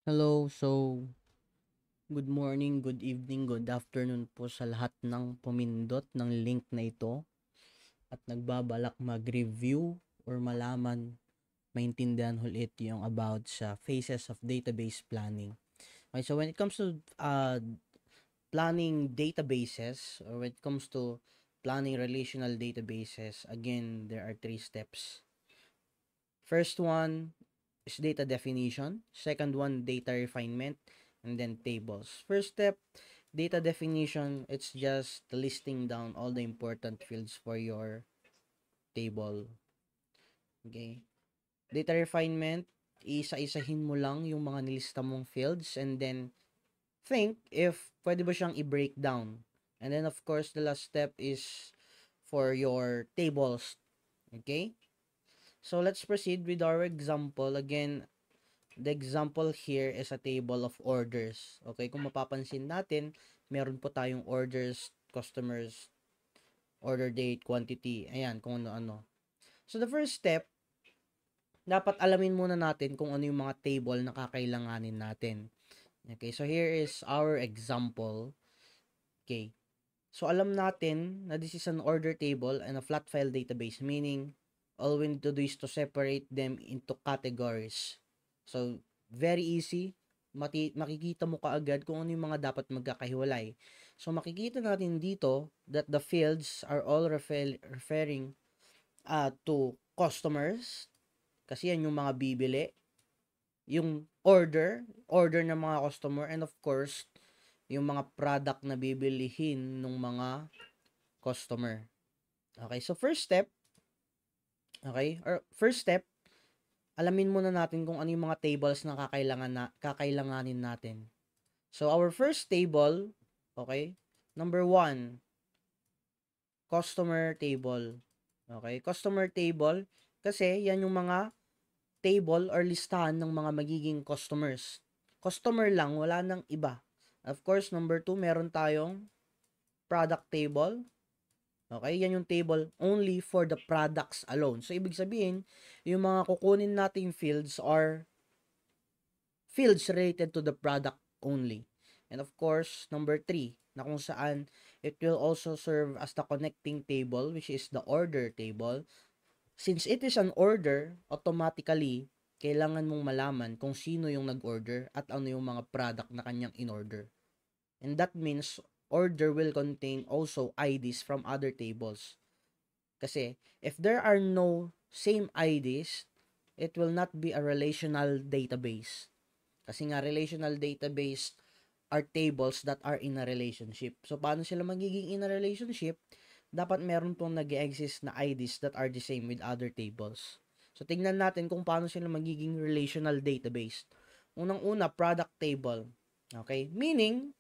Hello, so good morning, good evening, good afternoon po sa lahat ng pumindot ng link na ito at nagbabalak mag-review or malaman, maintindihan ulit yung about sa phases of database planning. Okay, so when it comes to planning databases or when it comes to planning relational databases, again, there are three steps. First one is data definition. Second one, data refinement. And then tables. First step, data definition. It's just listing down all the important fields for your table. Okay. Data refinement, isa-isahin mo lang yung mga nilista mong fields and then think if pwede ba siyang i-break down. And then of course, the last step is for your tables. Okay? So let's proceed with our example. Again, the example here is a table of orders. Okay, kung mapapansin natin, meron po tayong orders, customers, order date, quantity, ayan, kung ano-ano. So the first step, dapat alamin muna natin kung ano yung mga table na kakailanganin natin. Okay, so here is our example. Okay, so alam natin na this is an order table and a flat file database, meaning all we need to do is to separate them into categories. So, very easy. Makikita mo kaagad kung ano yung mga dapat magkakahiwalay. So, makikita natin dito that the fields are all referring to customers kasi yan yung mga bibili. Yung order ng mga customer, and of course, yung mga product na bibilihin ng mga customer. Okay, so first step, first step, alamin muna natin kung ano yung mga tables na kakailanganin natin. So our first table, okay, number 1, customer table. Okay, customer table kasi yan yung mga table or listahan ng mga magiging customers. Customer lang, wala nang iba. Of course, number 2, meron tayong product table. Okay, yan yung table only for the products alone. So, ibig sabihin, yung mga kukunin nating fields are fields related to the product only. And of course, number 3, na kung saan it will also serve as the connecting table, which is the order table. Since it is an order, automatically, kailangan mong malaman kung sino yung nag-order at ano yung mga product na kanyang in-order. And that means order will contain also IDs from other tables. Kasi if there are no same IDs, it will not be a relational database. Kasi nga relational database are tables that are in a relationship. So paano sila magiging in a relationship? Dapat meron pong nag-exist na IDs that are the same with other tables. So tingnan natin kung paano sila magiging relational database. Unang-una, product table. Okay? Meaning,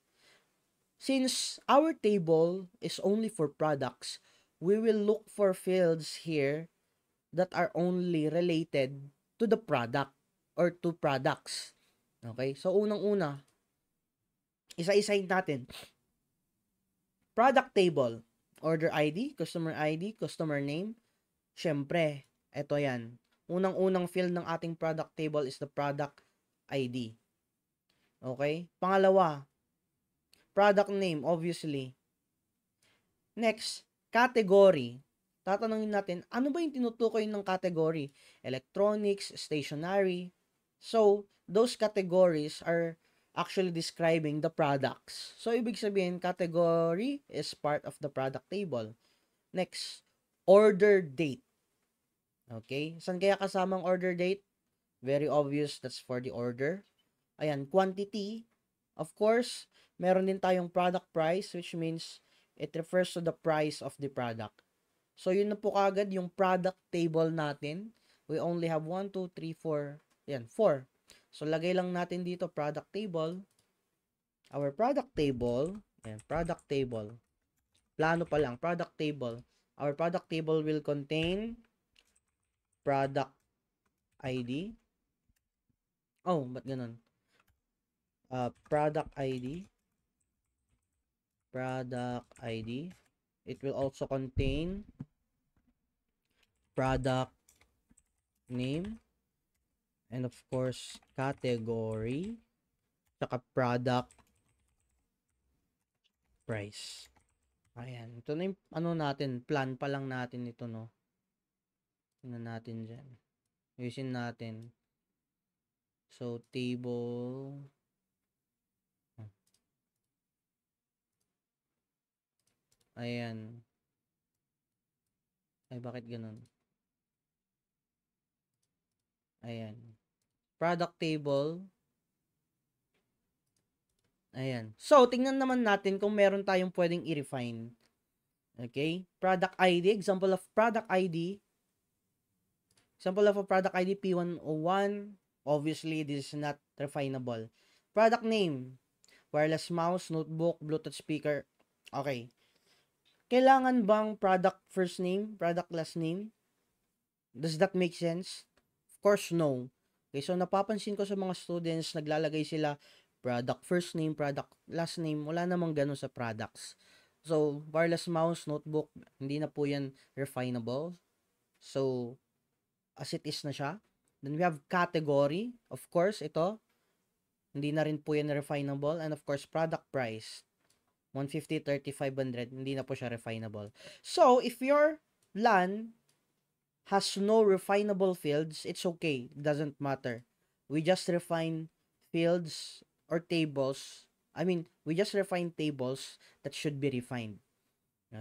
since our table is only for products, we will look for fields here that are only related to the product or to products. Okay? So, unang-una, isa-isahin natin. Product table, order ID, customer name. Syempre, eto yan. Unang-unang field ng ating product table is the product ID. Okay? Pangalawa, product name, obviously. Next, category. Tatanungin natin, ano ba yung tinutukoy ng category? Electronics, stationery. So, those categories are actually describing the products. So, ibig sabihin, category is part of the product table. Next, order date. Okay? Saan kaya kasamang order date? Very obvious, that's for the order. Ayan, quantity. Of course, meron din tayong product price, which means it refers to the price of the product. So, yun na po kagad yung product table natin. We only have 1, 2, 3, 4. Yan, 4. So, lagay lang natin dito product table. Our product table. Yan, product table. Plano pa lang, product table. Our product table will contain product ID. Oh, ba't ganun? Product ID. Product ID. It will also contain product name and of course category. tsaka product price. Ayan. Ito na yung ano natin, plan pa lang natin ito, no? Tingnan natin dyan. Ayusin natin. So, table. Ayan. Ay, bakit ganun? Ayan. Product table. Ayan. So, tingnan naman natin kung meron tayong pwedeng i-refine. Okay? Product ID. Example of product ID. Example of a product ID P101. Obviously, this is not refinable. Product name. Wireless mouse, notebook, Bluetooth speaker. Okay. Kailangan bang product first name, product last name? Does that make sense? Of course, no. Okay, so napapansin ko sa mga students, naglalagay sila product first name, product last name. Wala namang ganun sa products. So, wireless mouse, notebook, hindi na po yan refinable. So, as it is na siya. Then we have category. Of course, ito. Hindi na rin po yan refinable. And of course, product price. 150, 30, 500. Hindi na po siya refinable. So, if your LAN has no refinable fields, it's okay. It doesn't matter. We just refine fields or tables. I mean, we just refine tables that should be refined.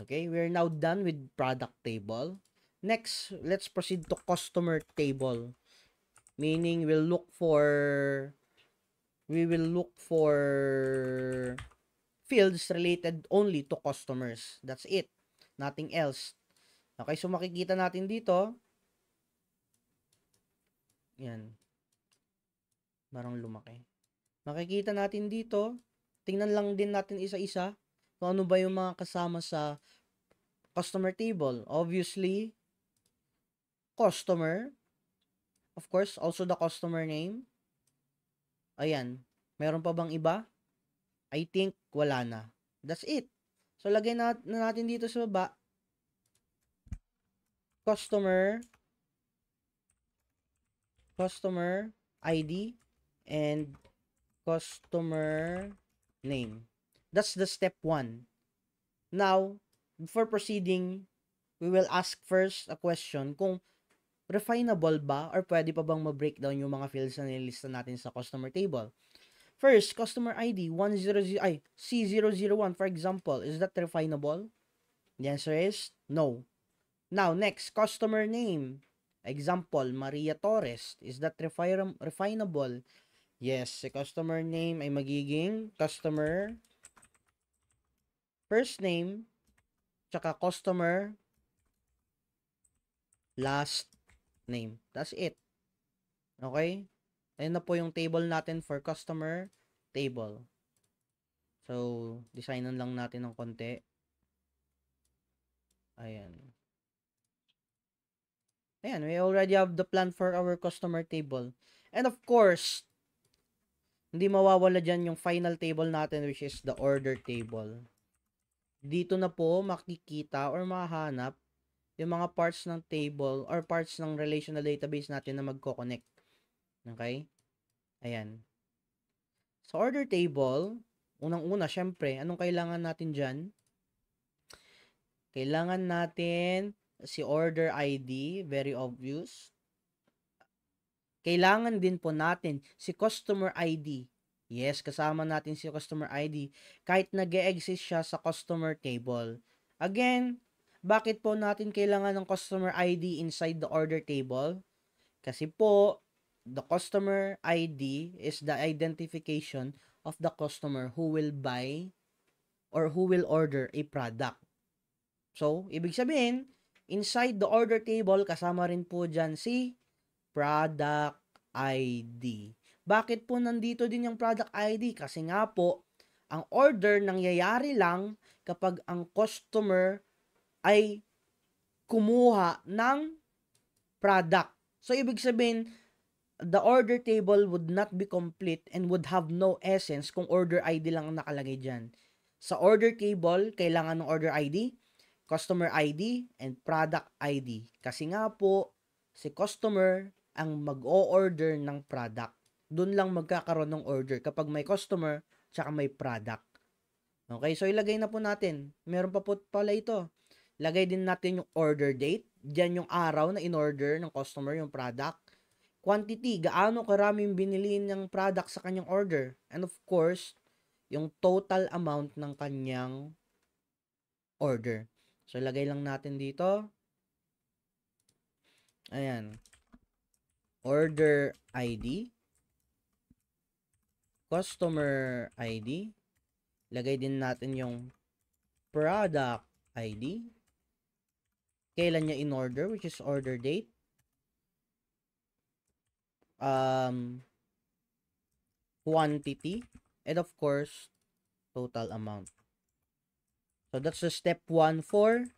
Okay, we're now done with product table. Next, let's proceed to customer table. Meaning, we will look for fields related only to customers. That's it. Nothing else. Okay, so makikita natin dito. Yan. Parang lumaki. Makikita natin dito. Tingnan lang din natin isa-isa kung ano ba yung mga kasama sa customer table. Obviously, customer. Of course, also the customer name. Ayan. Meron pa bang iba? I think wala na. That's it. So, lagay na natin dito sa baba. Customer ID and customer name. That's the step 1. Now, before proceeding, we will ask first a question kung refinable ba or pwede pa bang ma-breakdown yung mga fields na nilista natin sa customer table. First, customer ID C001 for example, is that refinable? The answer is no. Now, next, customer name. Example, Maria Torres. Is that refinable? Yes, si customer name ay magiging customer first name tsaka customer last name. That's it. Okay? Ayun na po yung table natin for customer table. So, designan lang natin ng konti. Ayan. Ayan, we already have the plan for our customer table. And of course, hindi mawawala dyan yung final table natin which is the order table. Dito na po makikita or mahanap yung mga parts ng table or parts ng relational database natin na magko-connect. Okay? Ayan. Sa order table, unang-una, syempre, anong kailangan natin dyan? Kailangan natin si order ID, very obvious. Kailangan din po natin si customer ID. Yes, kasama natin si customer ID kahit nag-e-exist siya sa customer table. Again, bakit po natin kailangan ng customer ID inside the order table? Kasi po, the customer ID is the identification of the customer who will buy or who will order a product. So, ibig sabihin, inside the order table, kasama rin po dyan si product ID. Bakit po nandito din yung product ID? Kasi nga po, ang order nangyayari lang kapag ang customer ay kumuha ng product. So, ibig sabihin, the order table would not be complete and would have no essence kung order ID lang ang nakalagay dyan. Sa order table, kailangan ng order ID, customer ID, and product ID. Kasi nga po, si customer ang mag-o-order ng product. Doon lang magkakaroon ng order kapag may customer tsaka may product. Okay, so ilagay na po natin. Meron pa po pala ito. Lagay din natin yung order date. Diyan yung araw na in-order ng customer yung product. Quantity, gaano karaming binili ng product sa kanyang order. And of course, yung total amount ng kanyang order. So, lagay lang natin dito. Ayan. Order ID. Customer ID. Lagay din natin yung product ID. Kailan niya in-order, which is order date. Quantity. And of course, total amount. So, that's the step 1 for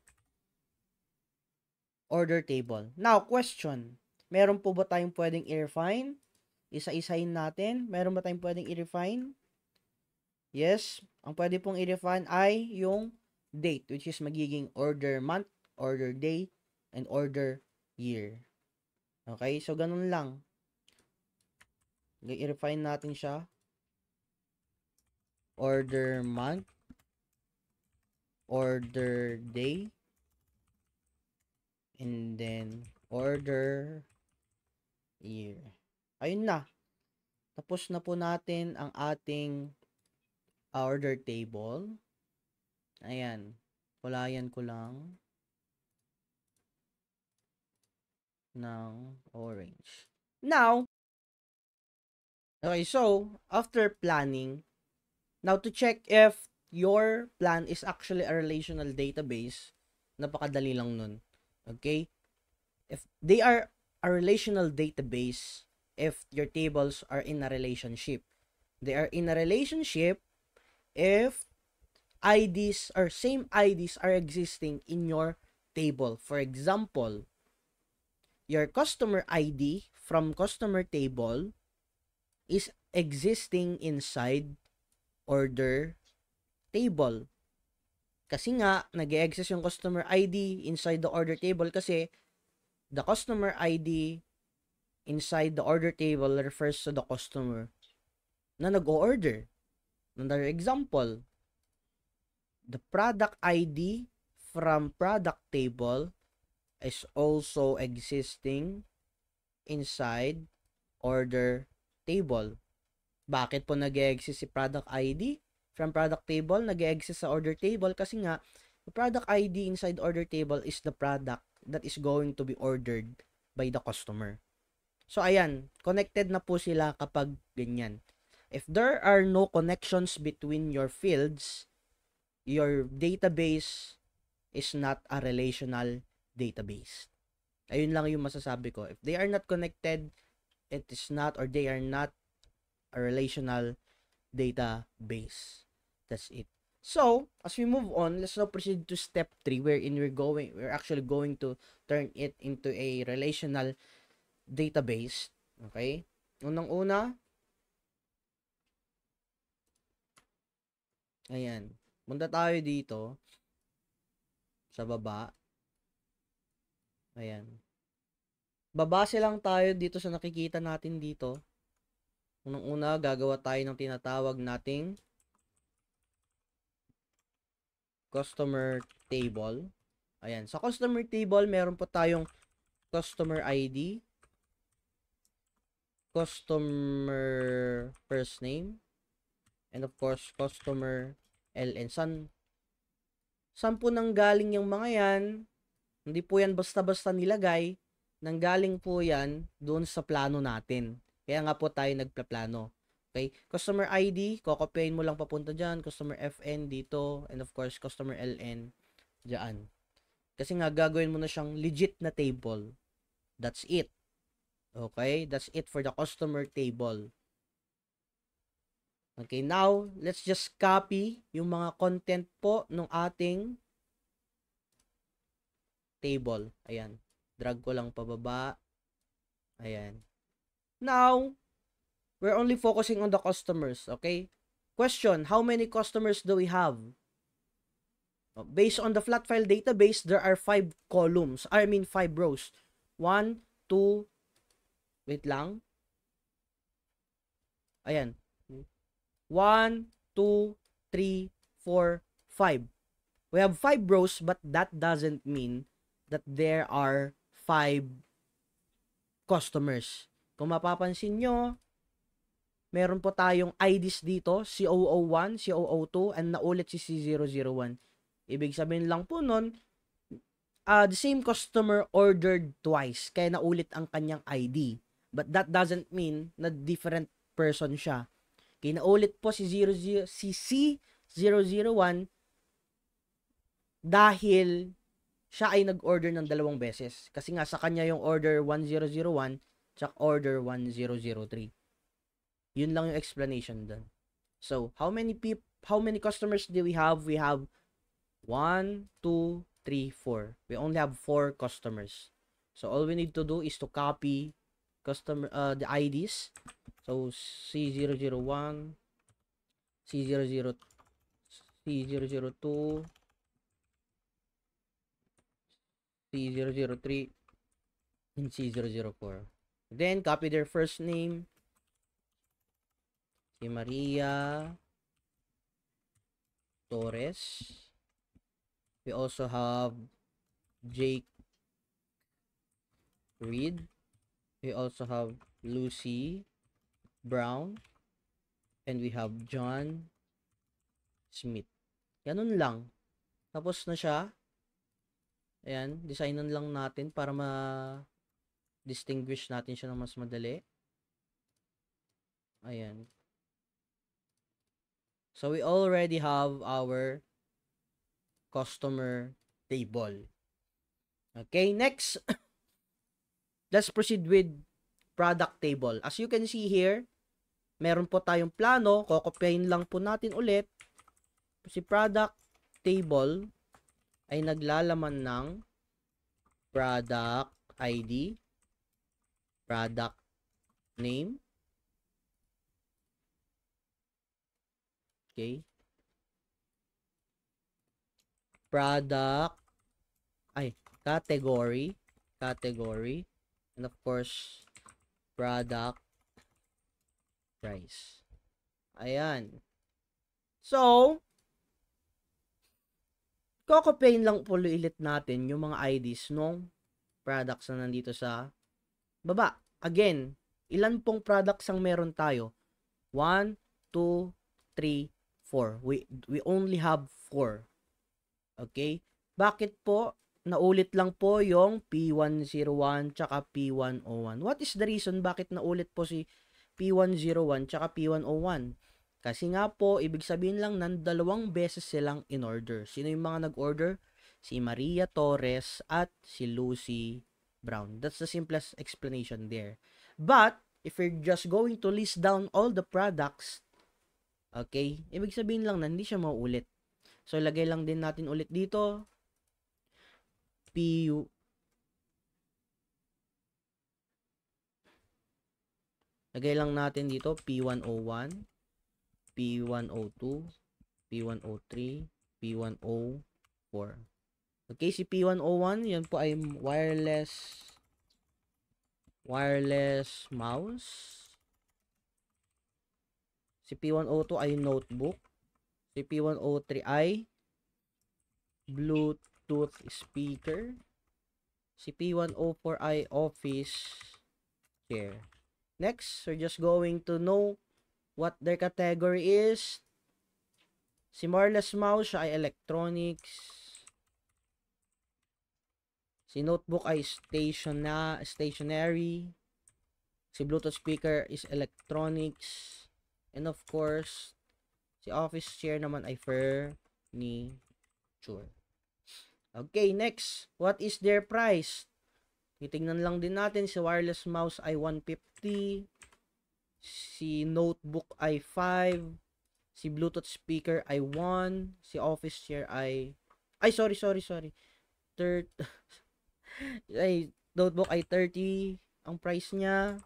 order table. Now, question. Meron po ba tayong pwedeng i-refine? Isa-isahin natin. Meron ba tayong pwedeng i-refine? Yes. Ang pwede pong i-refine ay yung date, which is magiging order month, order day, and order year. Okay? So, ganun lang. I-refine natin siya. Order month, order day, and then order year. Ayun na. Tapos na po natin ang ating order table. Ayan. Kulayan ko lang ng orange. Now, okay, so, after planning, now to check if your plan is actually a relational database, napakadali lang nun. Okay? If they are a relational database, if your tables are in a relationship. They are in a relationship if IDs or same IDs are existing in your table. For example, your customer ID from customer table is existing inside order table. Kasi nga, nag-exist yung customer ID inside the order table kasi the customer ID inside the order table refers to the customer na nag-o-order. Another example, the product ID from product table is also existing inside order table. Bakit po nag-exist si product ID from product table? Nag-exist sa order table kasi nga, the product ID inside order table is the product that is going to be ordered by the customer. So, ayan, connected na po sila kapag ganyan. If there are no connections between your fields, your database is not a relational database. Ayun lang yung masasabi ko. If they are not connected, it is not or they are not a relational database. That's it. So, as we move on, let's now proceed to step 3 wherein we're actually going to turn it into a relational database. Okay? Unang-una, ayan. Punta tayo dito sa baba. Ayan. Babase lang tayo dito sa nakikita natin dito. Unang-una, gagawa tayo ng tinatawag nating customer table. Ayan. Sa customer table, meron po tayong customer ID, customer first name, and of course, customer LN. Saan po nanggaling yung mga yan? Hindi po yan basta-basta nilagay. Nanggaling po yan doon sa plano natin. Kaya nga po tayo nagplaplano. Okay? Customer ID, kokopyahin mo lang papunta dyan. Customer FN dito. And of course, customer LN dyan. Kasi nga, gagawin mo na siyang legit na table. That's it. Okay? That's it for the customer table. Okay, now, let's just copy yung mga content po ng ating table. Ayan. Drag ko lang pababa. Ayan. Now, we're only focusing on the customers. Okay? Question, how many customers do we have? Based on the flat file database, there are 5 columns. I mean 5 rows. 1, 2, wait lang. Ayan. 1, 2, 3, 4, 5. We have 5 rows, but that doesn't mean that there are 5 customers. Kung mapapansin nyo, meron po tayong IDs dito, C001, C002, and naulit si C001. Ibig sabihin lang po nun, the same customer ordered twice, kaya naulit ang kanyang ID. But that doesn't mean na different person siya. Kaya naulit po si C001 dahil siya ay nag-order ng dalawang beses. Kasi nga sa kanya yung order 1001 tsaka order 1003. Yun lang yung explanation dun. So, how many customers do we have? We have 1, 2, 3, 4. We only have 4 customers. So, all we need to do is to copy the IDs. So, C001, C002, C003, and C004. Then, copy their first name. Si Maria Torres. We also have Jake Reed. We also have Lucy Brown. And we have John Smith. Ganun lang. Tapos na siya. Ayan, designan lang natin para ma-distinguish natin siya ng mas madali. Ayan. So, we already have our customer table. Okay, next. Let's proceed with product table. As you can see here, meron po tayong plano. Kokopyahin lang po natin ulit. Si product table ay naglalaman ng product ID, product name, okay, product, category, and of course, product price. Ayan. So, kokopyahin lang po ulit natin yung mga IDs ng products na nandito sa baba. Again, ilan pong products ang meron tayo? 1, 2, 3, 4. We only have 4. Okay? Bakit po naulit lang po yung P101 tsaka P101? What is the reason bakit naulit po si P101 tsaka P101? Kasi nga po, ibig sabihin lang ng dalawang beses silang in order. Sino yung mga nag-order? Si Maria Torres at si Lucy Brown. That's the simplest explanation there. But, if you're just going to list down all the products, okay, ibig sabihin lang na hindi siya mauulit. So, lagay lang din natin ulit dito. Lagay lang natin dito P101. P102, P103, P104. Okay, si P101, yan po ay wireless mouse. Si P102 ay notebook. Si P103 ay Bluetooth speaker. Si P104 ay office chair. Next, we're just going to know what their category is. Si wireless mouse ay electronics. Si notebook ay stationary. Si Bluetooth speaker is electronics. And of course, si office chair naman ay furniture. Okay, next. What is their price? Titingnan lang din natin. Si wireless mouse ay 150. Si notebook ay 5. Si Bluetooth speaker ay 1. Si office chair ay sorry. Notebook ay 30 ang price niya.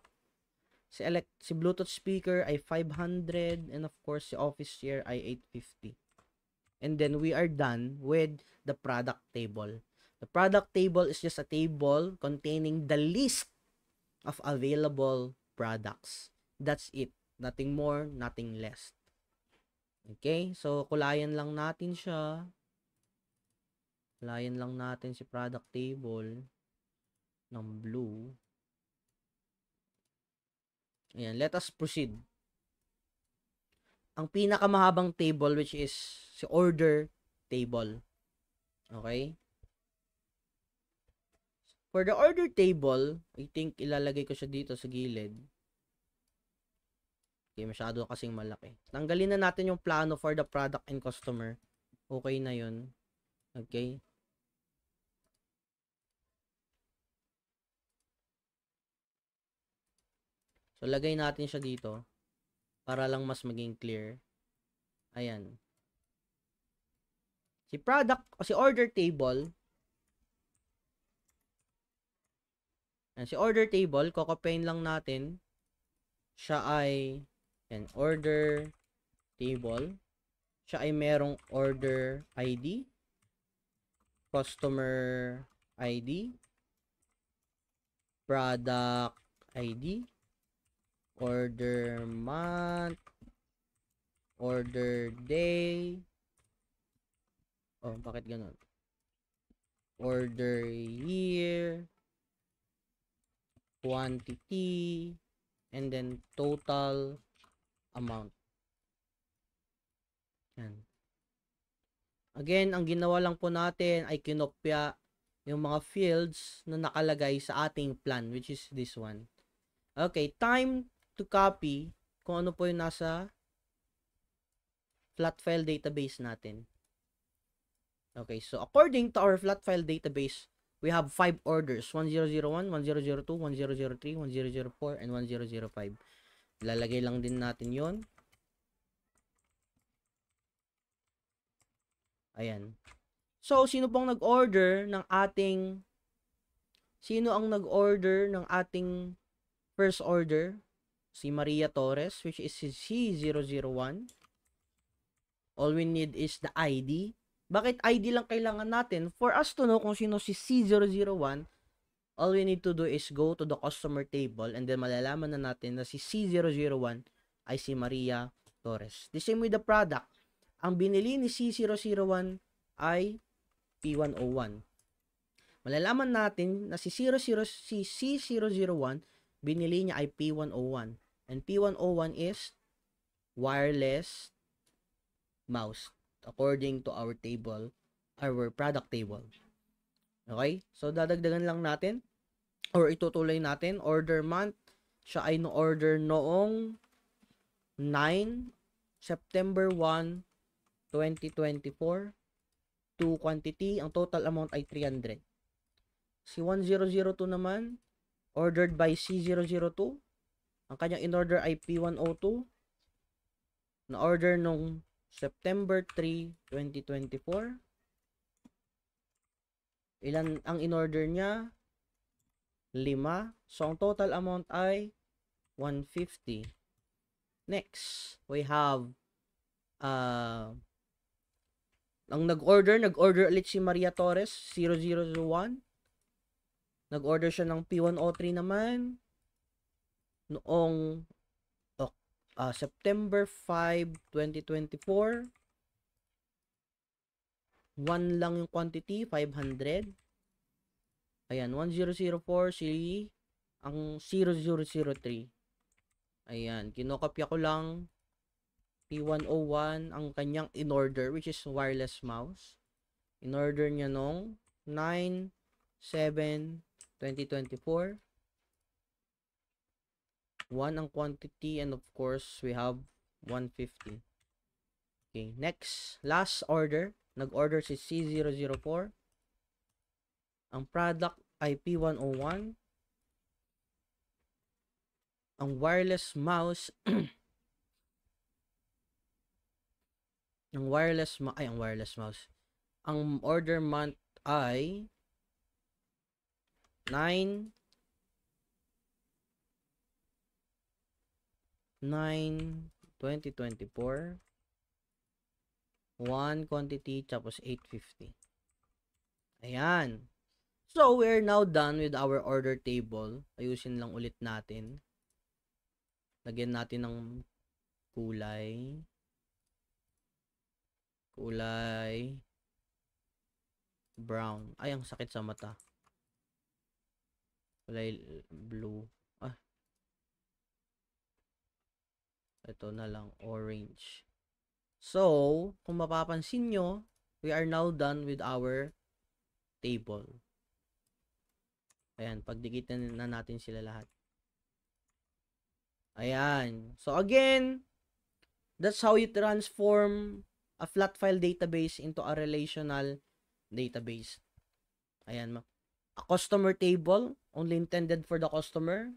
Si Bluetooth speaker ay 500 and of course si office chair ay 850. And then we are done with the product table. The product table is just a table containing the list of available products. That's it. Nothing more, nothing less. Okay? So, kulayan lang natin siya. Kulayan lang natin si product table ng blue. Ayan, let us proceed. Ang pinakamahabang table which is si order table. Okay? For the order table, I think ilalagay ko siya dito sa gilid. Okay, masyado kasing malaki. Tanggalin na natin yung plano for the product and customer. Okay na yun. Okay? So, lagay natin siya dito para lang mas maging clear. Ayan. Si order table, si order table, kokopyahin lang natin. Siya ay, yan, order table. Siya ay merong order ID, customer ID, product ID, order month, order day. Oh, bakit ganun? Order year, quantity, and then total amount. Yan. Again, ang ginawa lang po natin ay kinopya yung mga fields na nakalagay sa ating plan, which is this one. Okay, time to copy kung ano po yung nasa flat file database natin. Okay, so according to our flat file database, we have 5 orders, 1001, 1002, 1003, 1004, and 1005. Lalagay lang din natin yon. Ayan. So, sino ang nag-order ng ating first order? Si Maria Torres, which is C001. All we need is the ID. Bakit ID lang kailangan natin? For us to know kung sino si C001, all we need to do is go to the customer table and then malalaman na natin na si C001 ay si Maria Torres. The same with the product. Ang binili ni C001 ay P101. Malalaman natin na si C001 binili niya ay P101. And P101 is wireless mouse according to our table, our product table. Okay? So, dadagdagan lang natin or itutuloy natin. Order month, siya ay no-order noong 9 September 1, 2024. To quantity, ang total amount ay 300. Si 1002 naman, ordered by C002. Ang kanyang in-order ay P102. Na-order nung September 3, 2024. Ilan ang in-order niya? 5. So, ang total amount ay 150. Next, we have ang nag-order ulit si Maria Torres, 001. Nag-order siya ng P103 naman noong September 5, 2024. 1 lang yung quantity, 500. Ayan, 1004 si ang 0003. Ayan, kinokopya ko lang P101 ang kanyang in-order, which is wireless mouse. In-order niya nung 9/7/2024. 1 ang quantity and of course we have 150. Okay, next, last order. Nag-order si C004. Ang product ay P101. Ang wireless mouse ang wireless mouse. Ang order month ay 9/9/2024. 1 quantity tapos 850. Ayan. So, we're now done with our order table. Ayusin lang ulit natin. Lagyan natin ng kulay brown. Ay, ang sakit sa mata. Kulay blue. Ito na lang, orange. So, kung mapapansin nyo, we are now done with our table. Ayan, pagdikitan na natin sila lahat. Ayan. So, again, that's how you transform a flat file database into a relational database. Ayan. A customer table, only intended for the customer.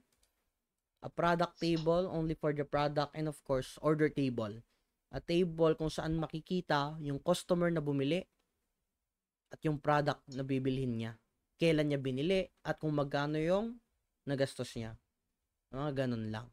A product table, only for the product. And of course, order table. A table kung saan makikita yung customer na bumili at yung product na bibilhin niya. Kailan niya binili at kung magkano yung nagastos niya. Ganun lang.